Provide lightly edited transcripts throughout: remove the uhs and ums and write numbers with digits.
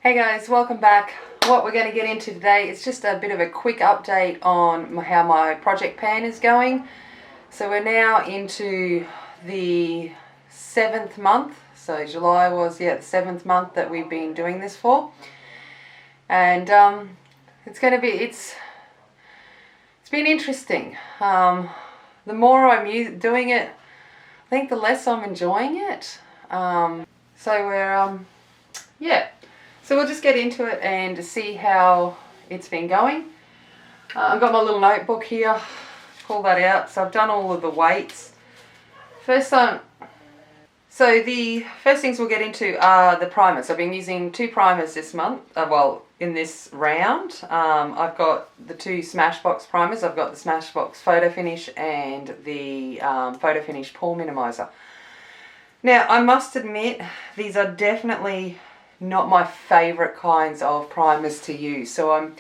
Hey guys, welcome back. What we're going to get into today is just a bit of a quick update on how my project pan is going. So we're now into the 7th month. So July was, the 7th month that we've been doing this for. And it's been interesting. The more I'm doing it, I think the less I'm enjoying it. So we'll just get into it and see how it's been going. I've got my little notebook here, pull that out. So I've done all of the weights. So the first things we'll get into are the primers. I've been using 2 primers this month, in this round. I've got the 2 Smashbox primers. I've got the Smashbox Photo Finish and the Photo Finish Pore Minimizer. Now, I must admit, these are definitely not my favourite kinds of primers to use. So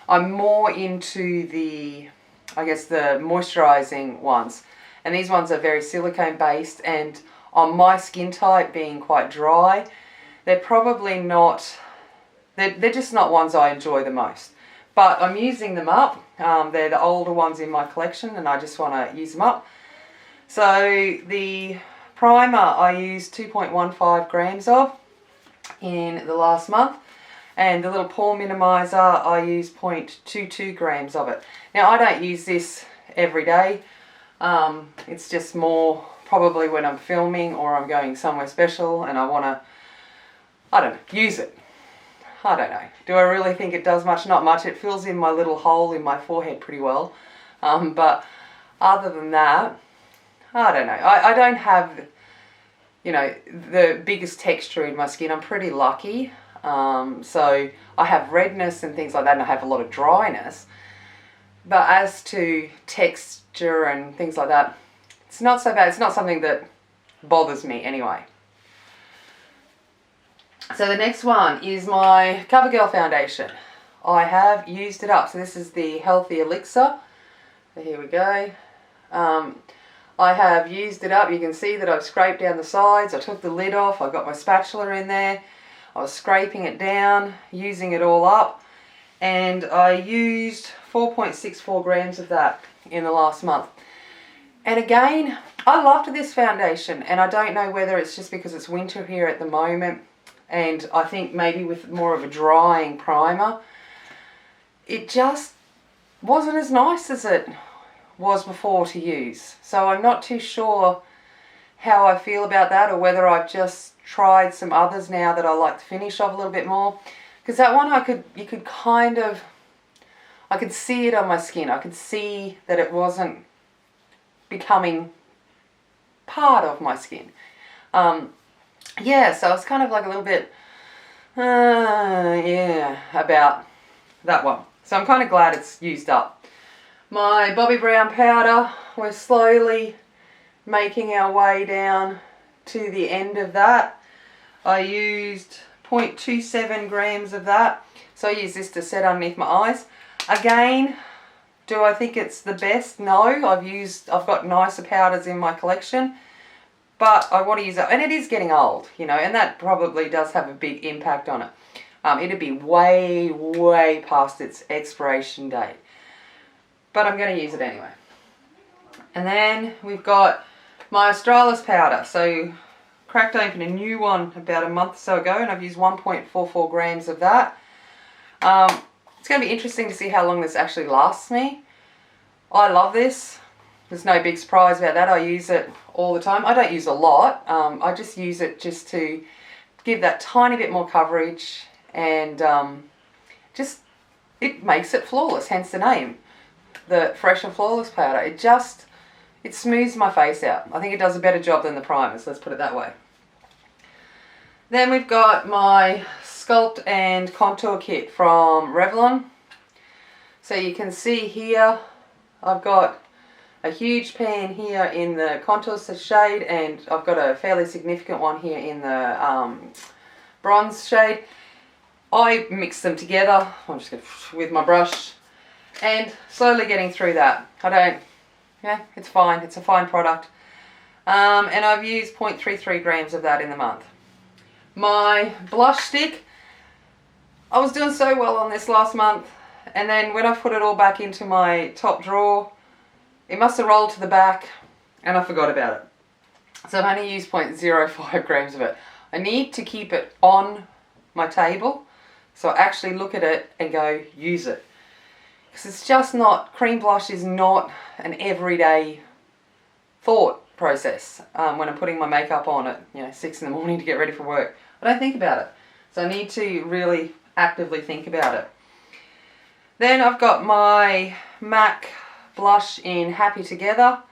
I'm more into the moisturising ones. And these ones are very silicone based, and on my skin type being quite dry, they're probably not, they're just not ones I enjoy the most. But I'm using them up. They're the older ones in my collection and I just want to use them up. So the primer I used 2.15 grams of in the last month, and the little pore minimizer I use 0.22 grams of it. Now I don't use this every day. It's just more probably when I'm filming or I'm going somewhere special and I want to, use it. I don't know. Do I really think it does much? Not much. It fills in my little hole in my forehead pretty well. But other than that, I don't know. I don't have, the biggest texture in my skin. I'm pretty lucky. So I have redness and things like that, and I have a lot of dryness. But as to texture and things like that, it's not so bad. It's not something that bothers me anyway. So the next one is my CoverGirl foundation. I have used it up. So this is the Healthy Elixir. So here we go. I have used it up. You can see that I've scraped down the sides. I took the lid off. I got my spatula in there. I was scraping it down, using it all up. And I used 4.64 grams of that in the last month. And again, I loved this foundation. And I don't know whether it's just because it's winter here at the moment. And I think maybe with more of a drying primer, it just wasn't as nice as it was before to use. So I'm not too sure how I feel about that, or whether I've just tried some others now that I like the finish of a little bit more. Because that one I could see it on my skin. I could see that it wasn't becoming part of my skin. So I was kind of like a little bit about that one. So I'm kind of glad it's used up. My Bobbi Brown powder, we're slowly making our way down to the end of that. I used 0.27 grams of that. So I use this to set underneath my eyes. Again, do I think it's the best? No, I've got nicer powders in my collection, but I want to use it, and it is getting old, and that probably does have a big impact on it. It'd be way, way past its expiration date. But I'm going to use it anyway. And then we've got my Australis powder. So cracked open a new one about a month or so ago, and I've used 1.44 grams of that. It's going to be interesting to see how long this actually lasts me. I love this. There's no big surprise about that. I use it all the time. I don't use a lot. I just use it just to give that tiny bit more coverage, and it makes it flawless, hence the name. The Fresh and Flawless powder. It smooths my face out. I think it does a better job than the primers, let's put it that way. Then we've got my Sculpt and Contour Kit from Revlon. So you can see here, I've got a huge pan here in the contour shade, and I've got a fairly significant one here in the bronze shade. I mix them together. I'm just going to, with my brush, and slowly getting through that. It's fine. It's a fine product. And I've used 0.33 grams of that in the month. My blush stick, I was doing so well on this last month, and then when I put it all back into my top drawer, it must have rolled to the back and I forgot about it. So I've only used 0.05 grams of it. I need to keep it on my table so I actually look at it and go, use it. Because it's just not, cream blush is not an everyday thought process. When I'm putting my makeup on at 6 in the morning to get ready for work, I don't think about it. So I need to really actively think about it. Then I've got my MAC blush in Happy Together.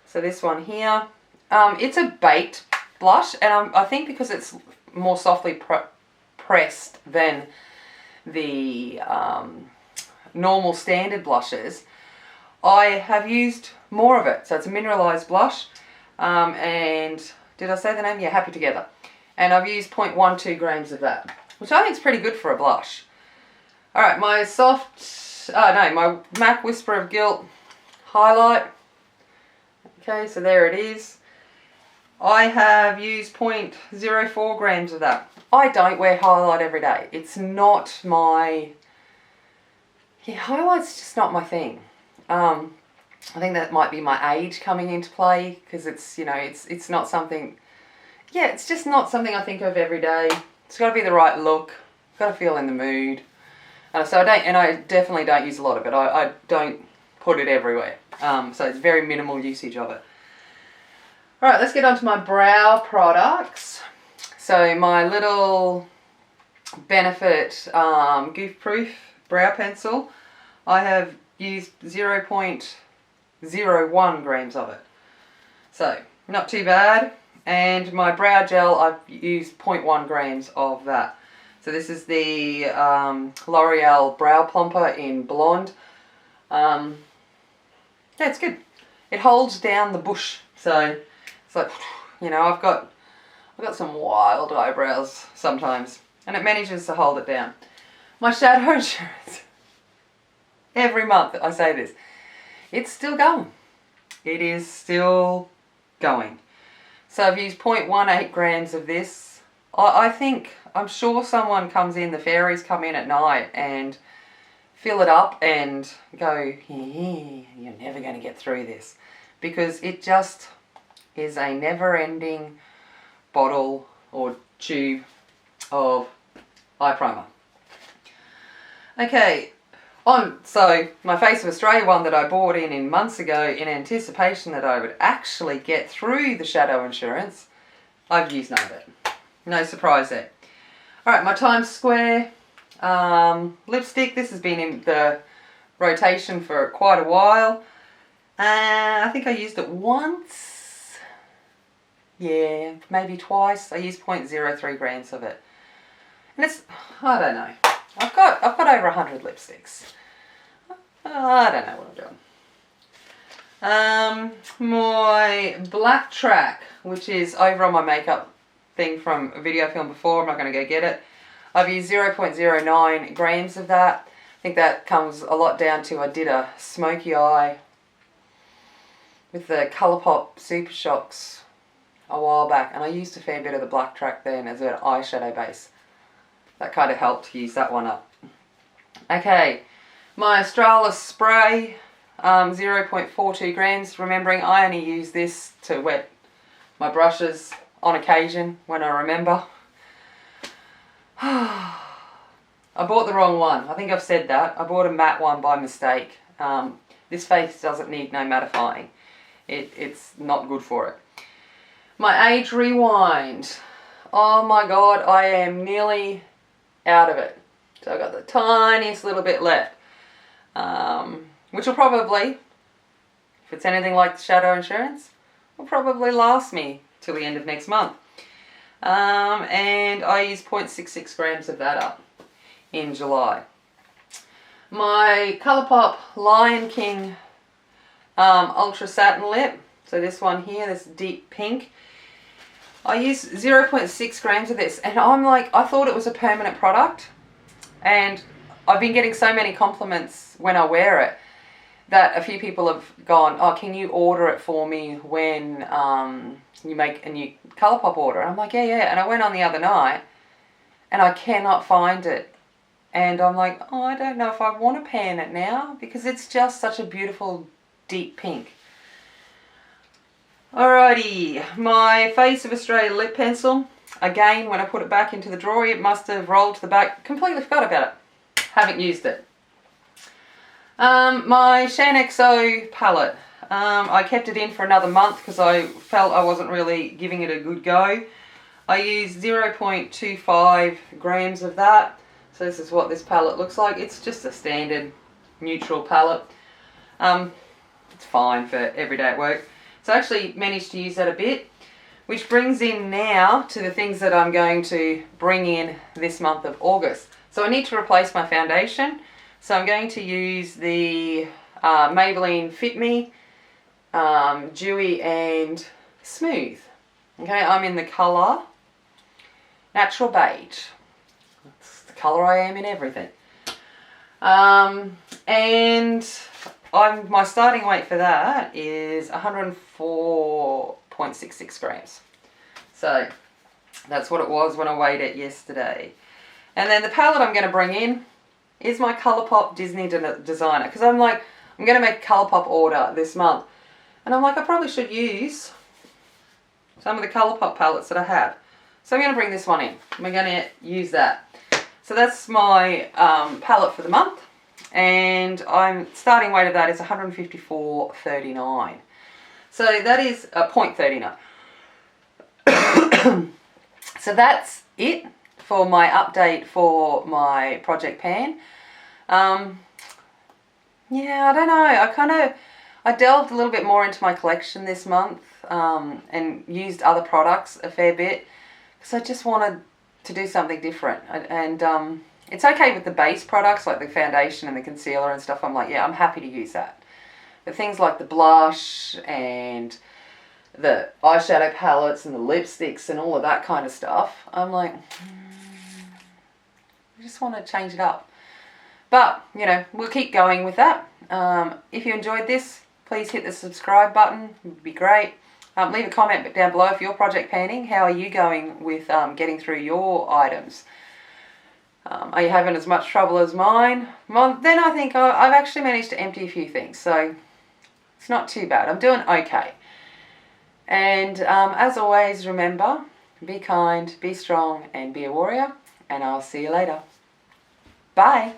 So this one here. It's a baked blush, and I think because it's more softly pressed than the normal standard blushes, I have used more of it. So it's a mineralized blush, and did I say the name? Yeah, Happy Together. And I've used 0.12 grams of that, which I think is pretty good for a blush. Alright, my my MAC Whisper of Guilt highlight. Okay, so there it is. I have used 0.04 grams of that. I don't wear highlight every day. It's not my... Yeah, highlight's just not my thing. I think that might be my age coming into play, because it's, it's not something... Yeah, it's just not something I think of every day. It's got to be the right look. Got to feel in the mood. So I definitely don't use a lot of it. I don't put it everywhere. So it's very minimal usage of it. Alright, let's get on to my brow products. So my little Benefit Goof Proof brow pencil, I have used 0.01 grams of it. So, not too bad. And my brow gel, I've used 0.1 grams of that. So this is the L'Oreal Brow Plumper in Blonde. Yeah, it's good. It holds down the bush. So it's like, I've got some wild eyebrows sometimes, and it manages to hold it down. My shadow insurance. Every month I say this. It's still going. It is still going. So I've used 0.18 grams of this. I'm sure someone comes in, the fairies come in at night and fill it up and go, yeah, you're never going to get through this. Because it just is a never-ending bottle or tube of eye primer. Okay, so my Face of Australia one that I bought in months ago in anticipation that I would actually get through the shadow insurance, I've used none of it. No surprise there. Alright, my Times Square lipstick. This has been in the rotation for quite a while. I think I used it once. Yeah, maybe twice. I used 0.03 grams of it. And it's, I don't know. I've got over 100 lipsticks. I don't know what I'm doing. My Black Track, which is over on my makeup thing from a video film before. I'm not going to go get it. I've used 0.09 grams of that. I think that comes a lot down to I did a smoky eye with the Colourpop Super Shocks a while back, and I used a fair bit of the Black Track then as an eyeshadow base. That kind of helped use that one up. Okay, my Australis spray, 0.42 grams. Remembering I only use this to wet my brushes on occasion when I remember. I bought the wrong one. I think I've said that. I bought a matte one by mistake. This face doesn't need no mattifying. It's not good for it. My Age Rewind. Oh my god, I am nearly out of it. So I've got the tiniest little bit left. Which will probably, if it's anything like the shadow insurance, will probably last me till the end of next month. And I used 0.66 grams of that up in July. My Colourpop Lion King Ultra Satin Lip. So this one here, this deep pink. I used 0.6 grams of this, and I'm like, I thought it was a permanent product, and I've been getting so many compliments when I wear it that a few people have gone, oh, can you order it for me when you make a new Colourpop order? And I'm like, yeah. And I went on the other night, and I cannot find it and I'm like, oh, I don't know if I want to pan it now because it's just such a beautiful deep pink. Alrighty, my Face of Australia lip pencil. Again, when I put it back into the drawer, it must have rolled to the back. Completely forgot about it. Haven't used it. My ShanXO palette. I kept it in for another month because I felt I wasn't really giving it a good go. I used 0.25 grams of that. So this is what this palette looks like. It's just a standard neutral palette. It's fine for every day at work. So I actually managed to use that a bit, which brings in now to the things that I'm going to bring in this month of August. So I need to replace my foundation. So I'm going to use the Maybelline Fit Me Dewy and Smooth. Okay, I'm in the colour Natural Beige. That's the colour I am in everything. And my starting weight for that is 104.66 grams. So that's what it was when I weighed it yesterday. And then the palette I'm going to bring in is my Colourpop Disney Designer. Because I'm like, I'm going to make a Colourpop order this month. And I'm like, I probably should use some of the Colourpop palettes that I have. So I'm going to bring this one in. We're going to use that. So that's my palette for the month. And I'm starting weight of that is 154.39. So that is 0.39. So that's it for my update for my Project Pan. Yeah, I don't know. I delved a little bit more into my collection this month and used other products a fair bit because I just wanted to do something different. And it's okay with the base products like the foundation and the concealer and stuff. I'm like, yeah, I'm happy to use that. But things like the blush and the eyeshadow palettes and the lipsticks and all of that kind of stuff, I'm like, I just want to change it up. But, you know, we'll keep going with that. If you enjoyed this, please hit the subscribe button. It would be great. Leave a comment down below if you're project panning. How are you going with getting through your items? Are you having as much trouble as mine? Well, then I think I've actually managed to empty a few things, so it's not too bad. I'm doing okay. And as always, remember, be kind, be strong, and be a warrior. And I'll see you later. Bye.